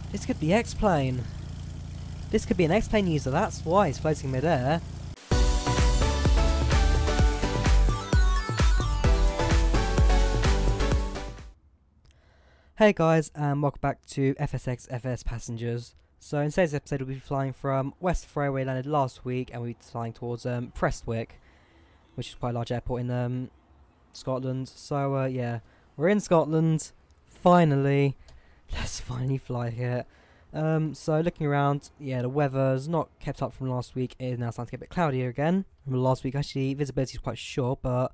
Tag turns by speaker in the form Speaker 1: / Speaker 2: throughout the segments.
Speaker 1: This could be X-Plane. This could be an X-Plane user, that's why he's floating mid-air. Hey guys, and welcome back to FSX FSPassengers. So in today's episode we'll be flying from West Railway, landed last week, and we'll be flying towards Prestwick, which is quite a large airport in Scotland. So yeah, we're in Scotland, finally. Let's finally fly here. So looking around, yeah, the weather's not kept up from last week. It is now starting to get a bit cloudier again. Remember last week actually visibility is quite short, but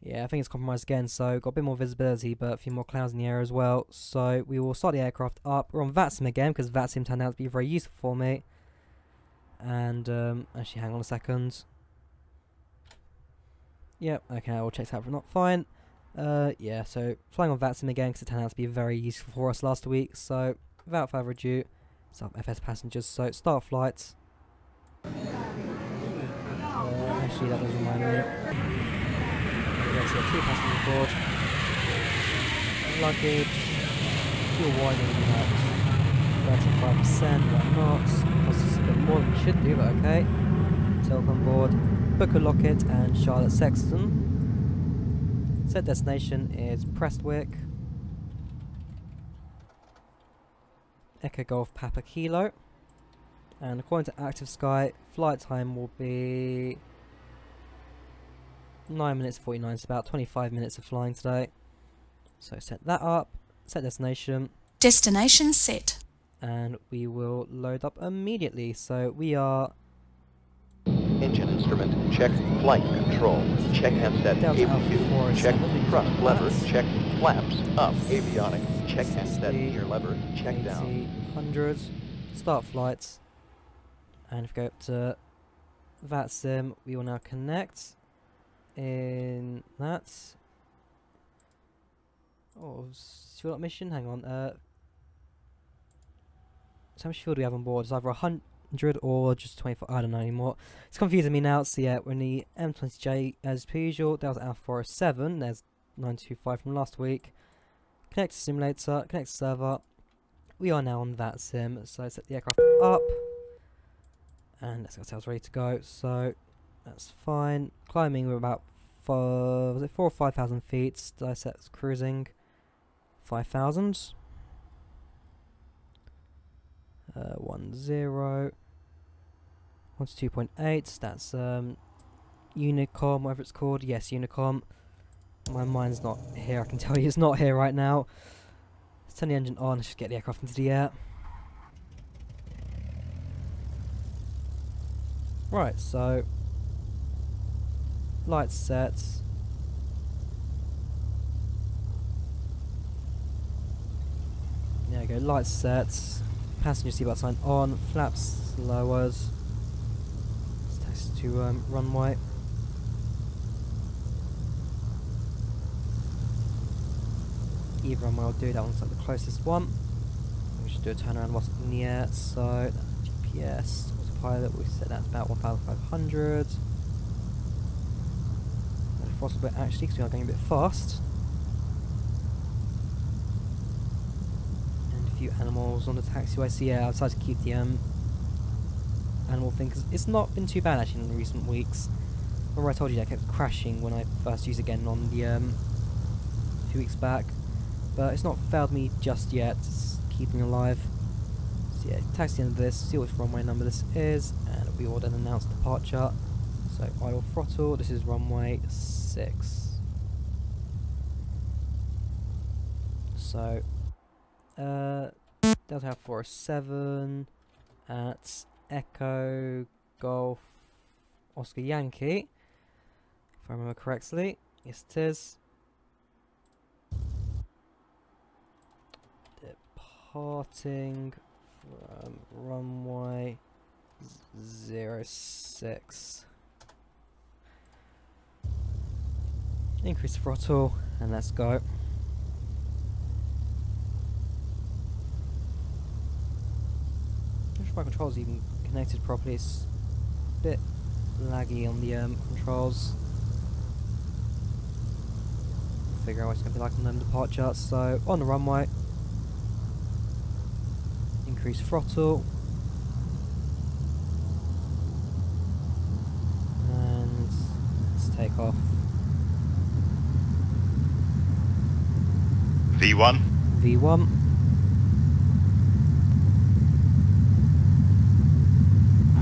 Speaker 1: yeah, I think it's compromised again, so got a bit more visibility, but a few more clouds in the air as well. So we will start the aircraft up. We're on VATSIM again, because VATSIM turned out to be very useful for me. And actually, hang on a second. Yep, okay, all checked out for not fine. Yeah, so flying on VATSIM again, because it turned out to be very useful for us last week. So without further ado, start FSPassengers. So start flights. Actually, that does remind me. So 2 passengers aboard, luggage, fuel wise at 35%, why not? Costs us a bit more than we should do, but okay. So on board, Booker Lockett and Charlotte Sexton. Set destination is Prestwick. Echo Golf Papa Kilo. And according to Active Sky, flight time will be 9 minutes 49, it's about 25 minutes of flying today. So set that up, set destination.
Speaker 2: Destination set.
Speaker 1: And we will load up immediately. So we are...
Speaker 3: Engine instrument, check flight control, check handset APU, check thrust lever, check flaps up, avionics, check handset gear lever, check down.
Speaker 1: 100, start flights. And if we go up to VATSIM, we will now connect. In that, fuel up mission. Hang on. So how much fuel do we have on board? It's either 100 or just 24. I don't know anymore. It's confusing me now. So yeah, we're in the M20J as per usual. That was Alpha 407. There's 925 from last week. Connect to simulator. Connect to server. We are now on that sim. So set the aircraft up, and let's get ourselves ready to go. So that's fine. Climbing, we're about 4 or 5,000 feet. Did I set cruising? 5,000. 10. 1 to 2.8. That's Unicom, whatever it's called. Yes, Unicom. My mind's not here. I can tell you, it's not here right now. Let's turn the engine on. Let's just get the aircraft into the air. Right, so lights set. There we go, lights set. Passenger seatbelt sign on. Flaps lowers. Let's taxi to runway. Either runway will do, that one's like the closest one. We should do a turnaround whilst in the air. So, GPS, autopilot, we set that to about 1,500. Throttle bit actually, because we are going a bit fast. And a few animals on the taxiway. So yeah, I've decided to keep the animal thing, because it's not been too bad actually in recent weeks. Remember I told you that I kept crashing when I first used it again on the a few weeks back, but it's not failed me just yet. It's keeping alive. So yeah, taxi into this, see which runway number this is, and we will then announce departure. So idle throttle, this is runway 6. So Delta 407 at Echo Golf Oscar Yankee, if I remember correctly. Yes, it is. Departing from runway 06. Increase the throttle and let's go. I'm not sure my controls even connected properly. It's a bit laggy on the controls. Figure out what it's going to be like on the departure. So on the runway, increase throttle. And let's take off.
Speaker 4: V1.
Speaker 1: V1.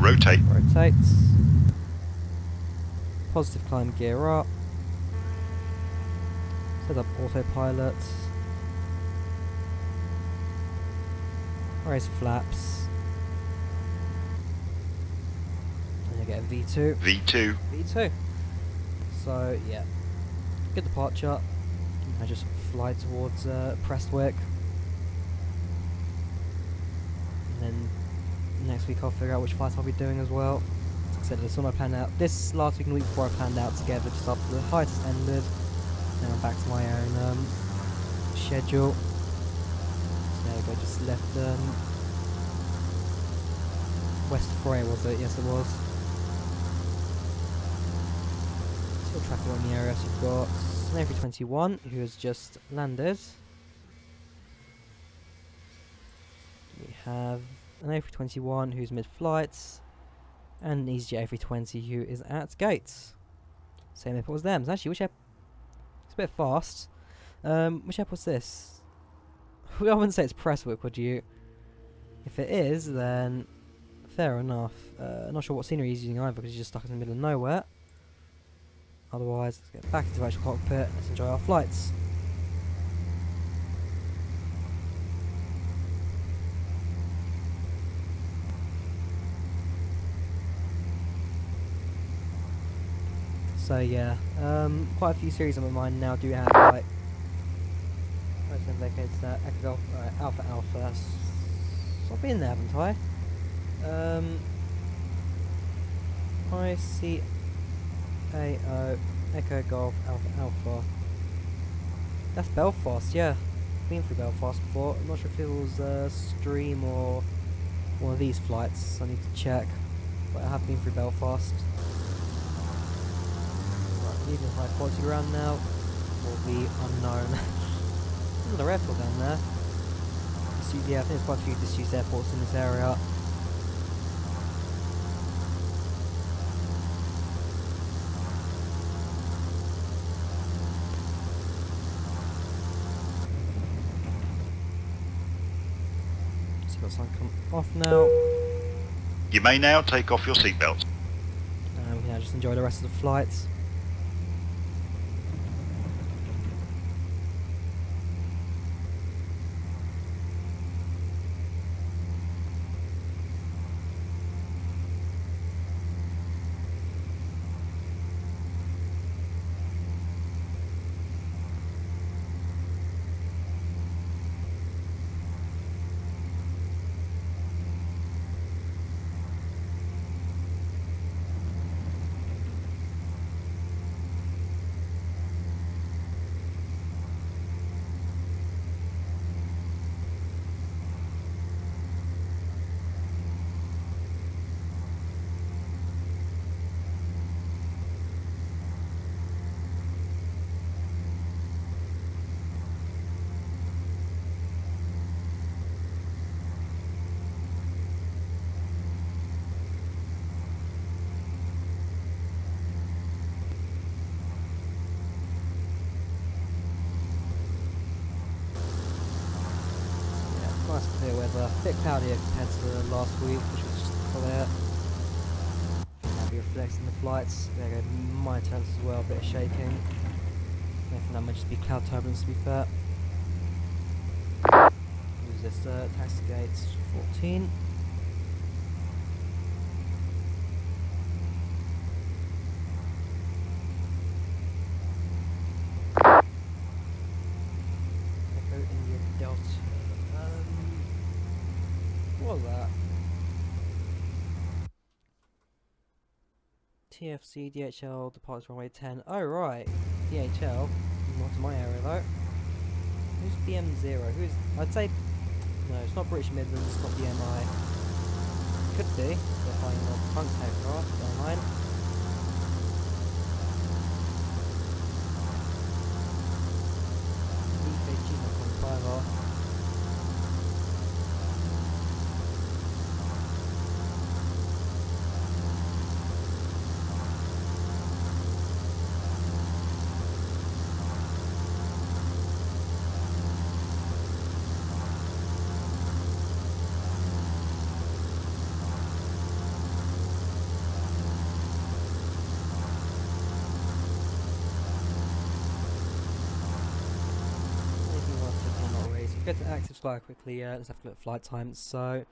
Speaker 4: Rotate.
Speaker 1: Rotates. Positive climb gear up. Set up autopilot. Raise flaps. And you get a V2.
Speaker 4: V2.
Speaker 1: V2. So yeah, good departure. I just fly towards Prestwick. And then next week I'll figure out which flights I'll be doing as well. Like I said, this one I planned out. This last week and the week before I planned out together just after the hiatus ended. Now I'm back to my own schedule. So there we go, just left West Fray, was it? Yes it was. Still traffic on the area, so you've got an A321 who has just landed. We have an A321 who's mid-flight, and an EasyJet A320 who is at gates. Same airport as them. Actually, which airport? It's a bit fast. Which airport's this? I wouldn't say it's Prestwick, would you? If it is, then fair enough. Not sure what scenery he's using either, because he's just stuck in the middle of nowhere. Otherwise, let's get back into the actual cockpit. Let's enjoy our flights. So yeah, quite a few series on my mind now do have like most of them vacated Echo Golf, Alpha Alpha. So I've been there, haven't I? ICAO Echo Golf Alpha Alpha. That's Belfast, yeah. Been through Belfast before. I'm not sure if it was Stream or one of these flights. I need to check, but I have been through Belfast. Leaving high quality ground now will be unknown. Another airport down there. Yeah, I think there's quite a few disused airports in this area. So got some come off now.
Speaker 4: You may now take off your seatbelt.
Speaker 1: And we can now just enjoy the rest of the flights. Nice clear weather, a bit cloudier compared to last week, which was just clear. I think that'll be reflected in the flights. There go my turns as well, a bit of shaking. I think that might just be cloud turbulence to be fair. Who's this? Taxi gates 14. Echo India Delta. What was that? TFC DHL departs runway 10. Oh right, DHL. Not to my area though. Who's BM0? Who's? I'd say no. It's not British Midlands. It's not BMI. Could be. They're flying on front aircraft. Don't mind. EKG not 25 off. Go to active sky quickly. Let's have a look at flight times. So,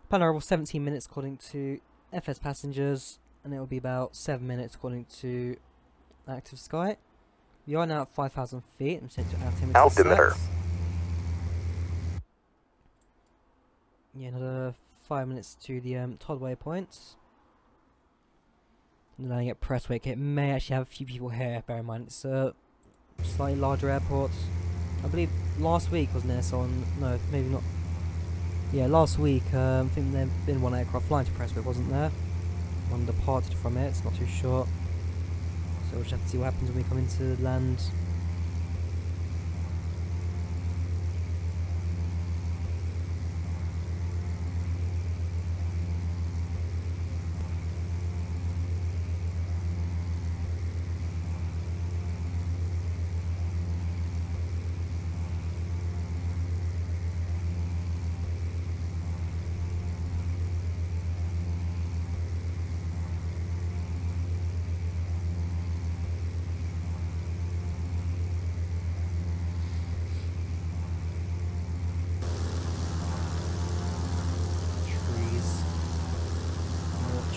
Speaker 1: plan arrival 17 minutes according to FSPassengers, and it will be about 7 minutes according to active sky. We are now at 5,000 feet. I'm set to altimeter. Yeah, another 5 minutes to the Todd waypoint. Landing at Prestwick. It may actually have a few people here. Bear in mind, it's a slightly larger airport. I believe last week wasn't there? So no, maybe not. Yeah, last week I think there'd been one aircraft flying to Prestwick, wasn't there? One departed from it. It's not too sure. So we'll just have to see what happens when we come into land.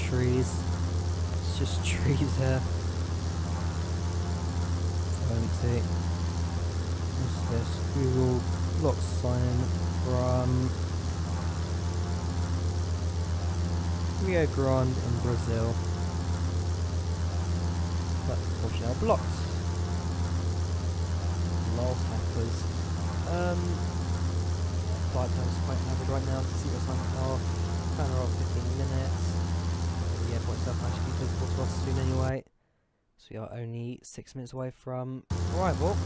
Speaker 1: Trees. It's just trees here. So empty. What's this? Google block sign from Rio Grande in Brazil. But unfortunately now blocked. Lol hackers. Flight time is quite average right now. To see what's on. Plan are 15 minutes. The airport itself might actually be visible to us soon anyway. So we are only 6 minutes away from arrival.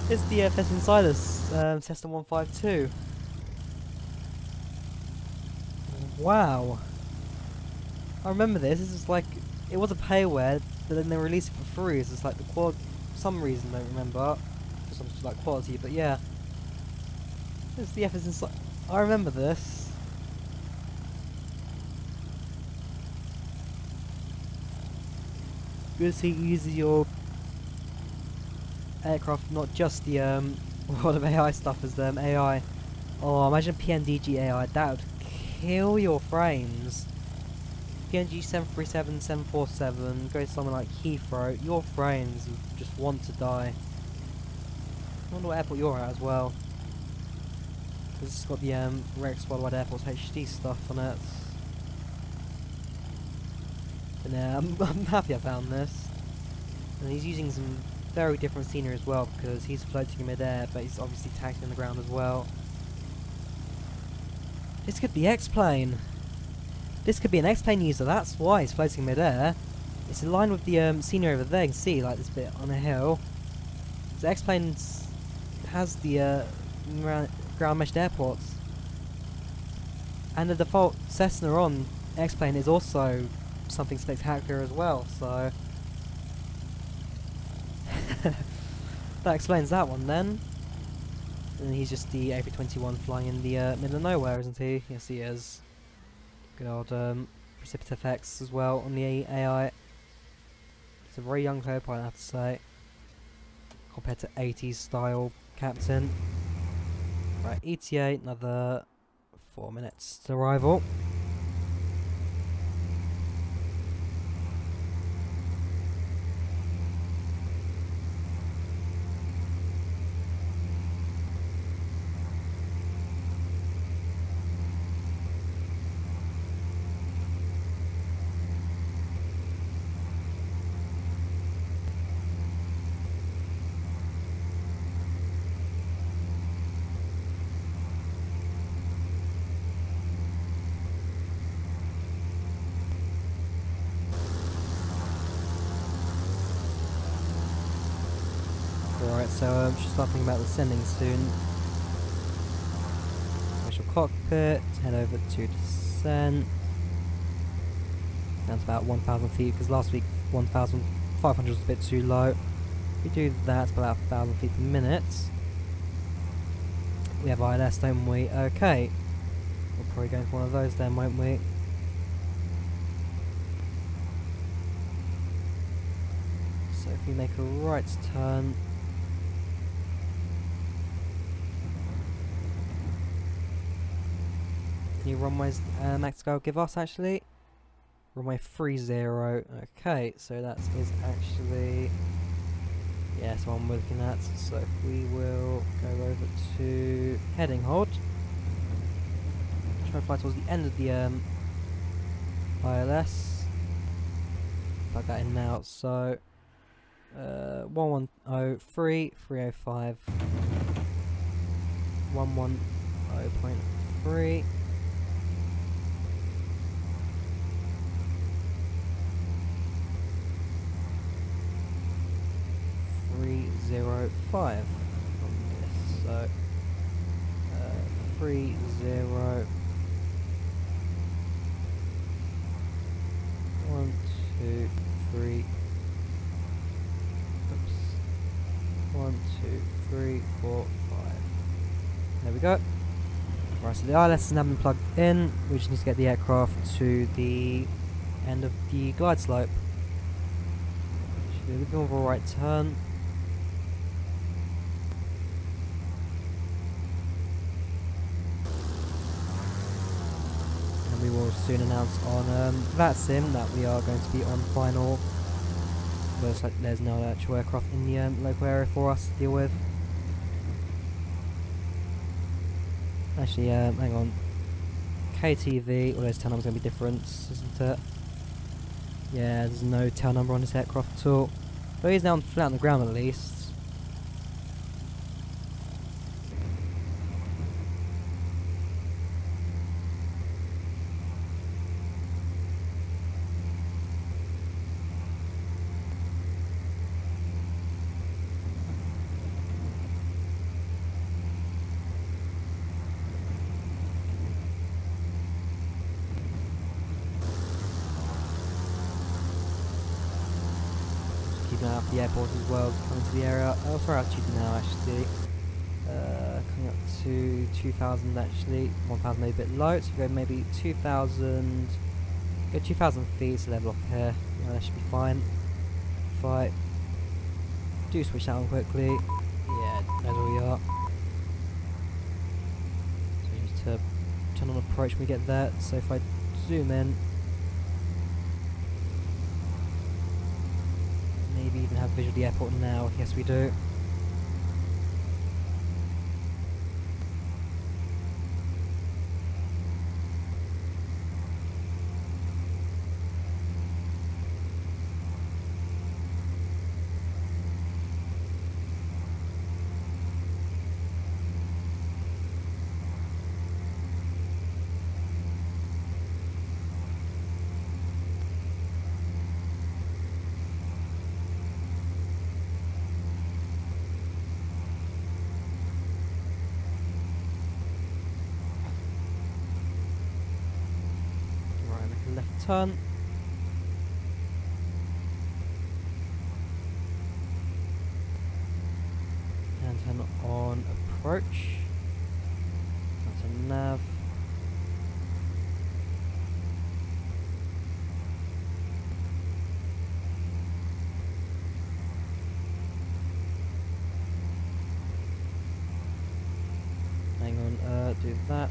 Speaker 1: It's the FS Insiders, Cessna 152. Wow. I remember this. This is like, it was a payware, but then they released it for free. It's like the quad, for some reason I don't remember, for some like quality. But yeah, it's the FS Insiders. I remember this. Good to see you use your aircraft, not just the world of AI stuff as AI. Oh, imagine PNDG AI, that would kill your frames. PNG 737, 747, go to somewhere like Heathrow, your frames would just want to die. I wonder what airport you're at as well. Because it's got the Rex Worldwide Airports HD stuff on it. But yeah, I'm happy I found this. And he's using some very different scenery as well, because he's floating in mid-air, but he's obviously tagged in the ground as well. This could be X-Plane. This could be an X-Plane user, that's why he's floating mid-air. It's in line with the scenery over there. You can see, like, this bit on a hill. The X-Plane has the ground-meshed airports. And the default Cessna on X-Plane is also something spectacular as well, so that explains that one then. And he's just the A321 flying in the middle of nowhere, isn't he? Yes, he is. Good old Precipitative X as well on the AI. He's a very young co-pilot, I have to say, compared to 80s style captain. Right, ETA, another 4 minutes to arrival. so should start thinking about descending soon. Initial cockpit, head over to descent. Down to about 1,000 feet, because last week 1,500 was a bit too low. If we do that, it's about 1,000 feet per minute. We have ILS, don't we? Okay. We're probably going for one of those then, won't we? So if we make a right turn, new runways Mexico give us actually. Runway 30. Okay, so that is actually, yeah, that's what I'm looking at. So if we will go over to heading hold, try to fly towards the end of the ILS. Plug that in now. So 110.3, 305, 110.3. 305 from this, so 30 1 2 3 oops 1 2 3 4 5. There we go. Right, so the ILS has now been plugged in. We just need to get the aircraft to the end of the glide slope. Should be a bit more of a right turn. We will soon announce on that sim that we are going to be on final. Looks like there's no actual aircraft in the local area for us to deal with. Actually, hang on. KTV, all those tail numbers are going to be different, isn't it? Yeah, there's no tail number on this aircraft at all. But he's now flat on the ground at least. Keeping an eye out for the airport as well, coming to the area. Oh, sorry, altitude now actually. Coming up to 2,000 actually. 1,000 maybe a bit low, so we go maybe 2,000. Go 2,000 feet to level off here. Yeah, that should be fine. If I do switch that on quickly, yeah, that's where we are. So just to turn on approach when we get there. So if I zoom in, maybe even have visual of the airport now. Yes, we do. Left turn. And turn on approach. That's a nav. Hang on, do that.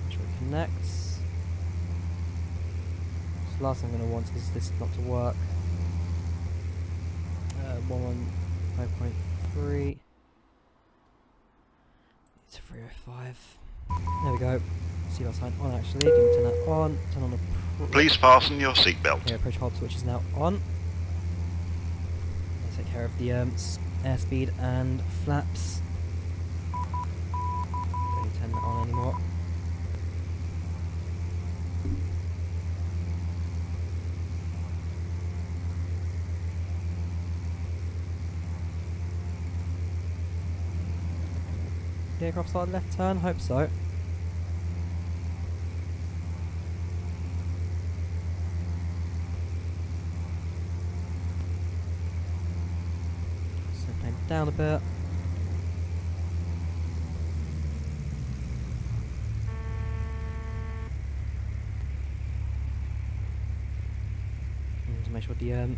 Speaker 1: Make sure it connects. Last thing I'm going to want is this not to work. 115.3. It's 305. There we go. Seatbelt sign on actually. Do turn that on. Turn on the.
Speaker 4: Please fasten your seatbelt.
Speaker 1: Okay, approach hold switch is now on. Let's take care of the airspeed and flaps. Don't need to turn that on anymore. The aircraft started left turn? Hope so. So plane down a bit. And to make sure the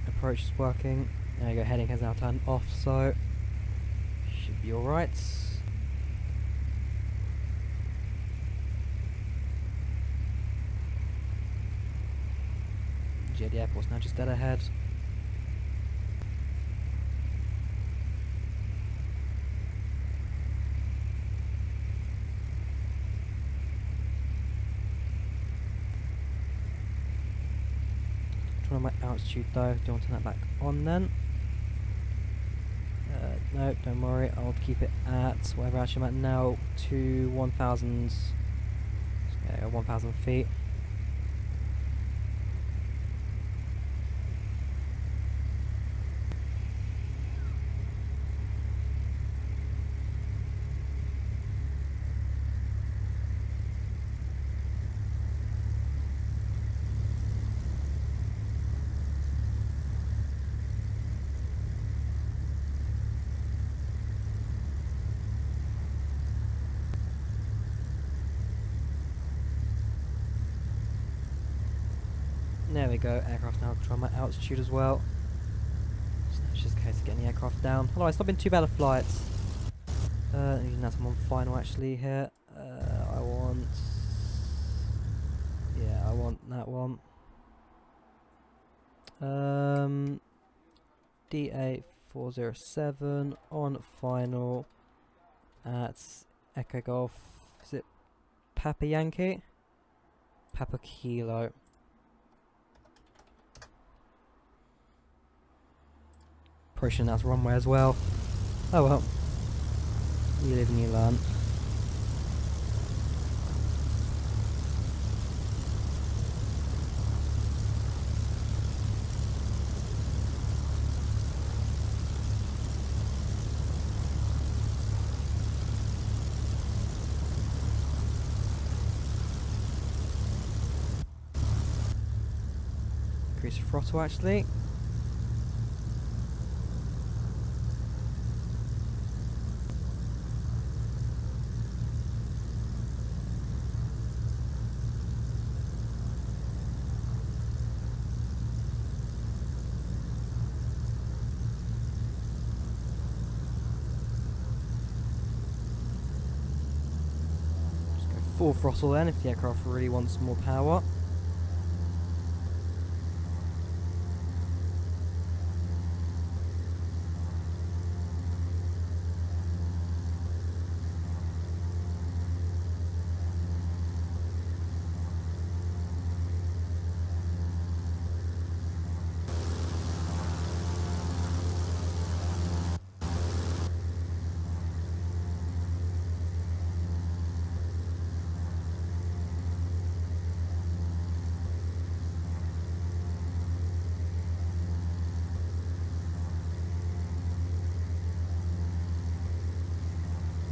Speaker 1: approach is working. There you go, heading has now turned off, so should be alright. Yeah, the airport's now just dead ahead. Trying my altitude though, don't want to turn that back on then. No, don't worry, I'll keep it at whatever actually I'm at now, to 1,000 1,000 feet. There we go, aircraft now control my altitude as well. So it's just a case of getting the aircraft down. Although it's not been too bad of flights. Now I'm on final actually here. I want that one. DA407 on final at Echo Golf. Is it Papa Yankee? Papa Kilo. Pushing that's runway as well. Oh well. You live and you learn. Increase the throttle actually. Full throttle then if the aircraft really wants more power.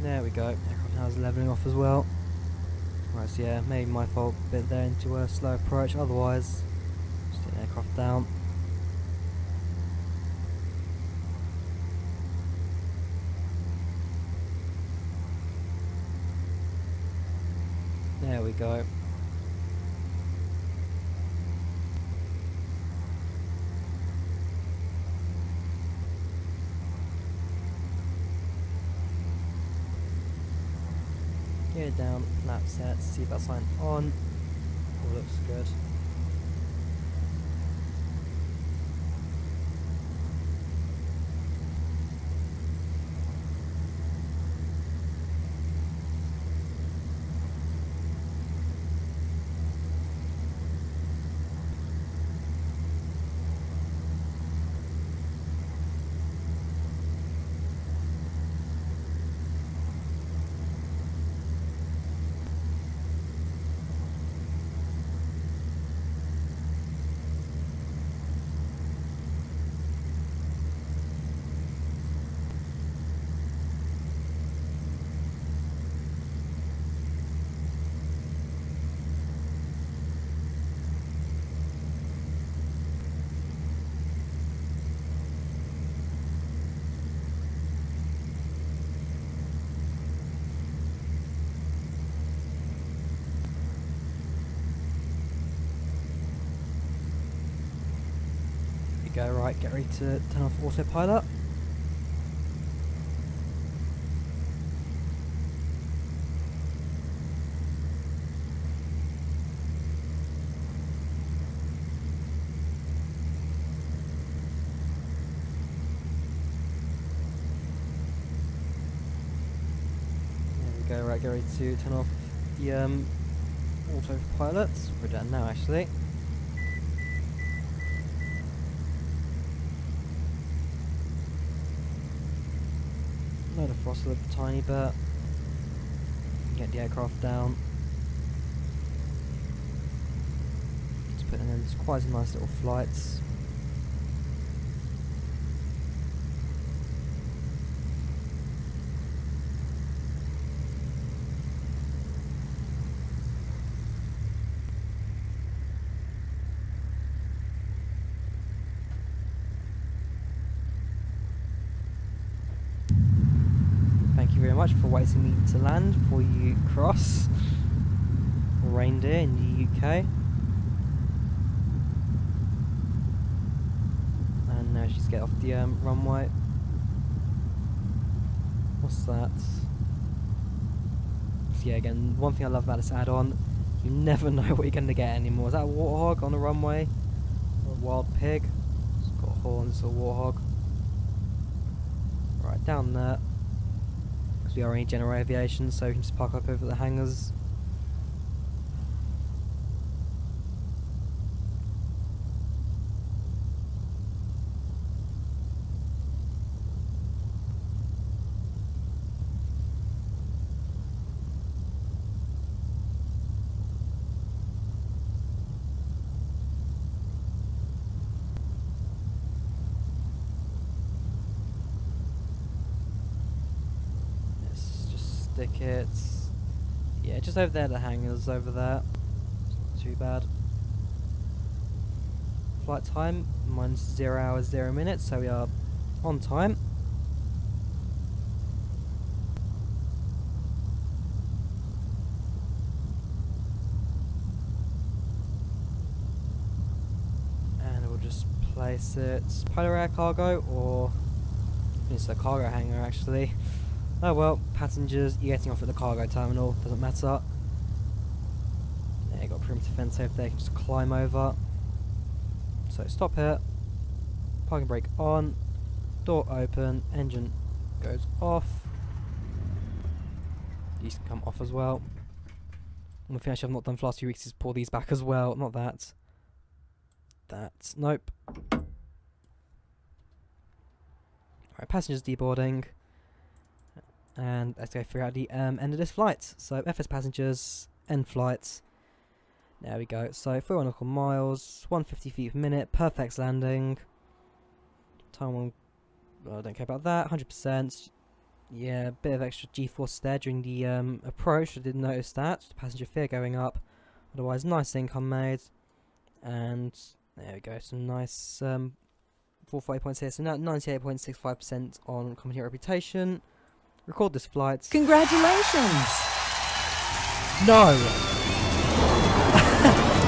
Speaker 1: There we go, aircraft now is levelling off as well. Right, so yeah, maybe my fault, bit there into a slow approach, otherwise, just get the aircraft down. There we go. Gear down, lap set, seatbelt sign on. All looks good. we go, right, get ready to turn off autopilot. Go, right, get ready to turn off the autopilot. We're done now, actually. Lower the throttle a little tiny bit. Get the aircraft down. Just putting in quite some nice little flights. Thank you very much for waiting me to land before you cross Reindeer in the UK. And now she's get off the runway. What's that? So yeah, again, one thing I love about this add-on, you never know what you're going to get anymore. Is that a warthog on the runway? Or a wild pig? It's got horns, or warthog. Right, down there. Because we are in general aviation, so we can just park up over the hangars. Stick it, yeah, just over there, the hangars over there. It's not too bad. Flight time, mine's 0 hours 0 minutes, so we are on time. And we'll just place it polar air cargo, or it's a cargo hangar actually. Oh well, passengers, you're getting off at the cargo terminal, doesn't matter. Yeah, got a perimeter fence over there, you can just climb over. So stop here, parking brake on, door open, engine goes off. These can come off as well. One thing actually I've not done for the last few weeks is pull these back as well, not that. That, nope. Alright, passengers deboarding. And let's go figure out the end of this flight. So FSPassengers, end flight. There we go. So 41 nautical miles, 150 feet per minute, perfect landing. Time on, well, I don't care about that, 100%. Yeah, a bit of extra G-force there during the approach. I did notice that. The passenger fare going up. Otherwise, nice income made. And there we go. Some nice 440 points here. So now 98.65% on company reputation. Record this flight.
Speaker 2: Congratulations!
Speaker 1: No!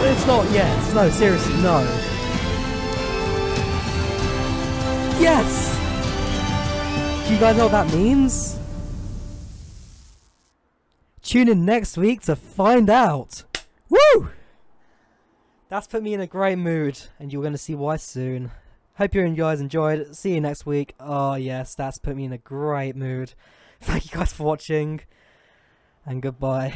Speaker 1: It's not yet. No, seriously, no. Yes! Do you guys know what that means? Tune in next week to find out. Woo! That's put me in a great mood, and you're going to see why soon. Hope you guys enjoyed. See you next week. Oh yes, that's put me in a great mood. Thank you guys for watching, and goodbye.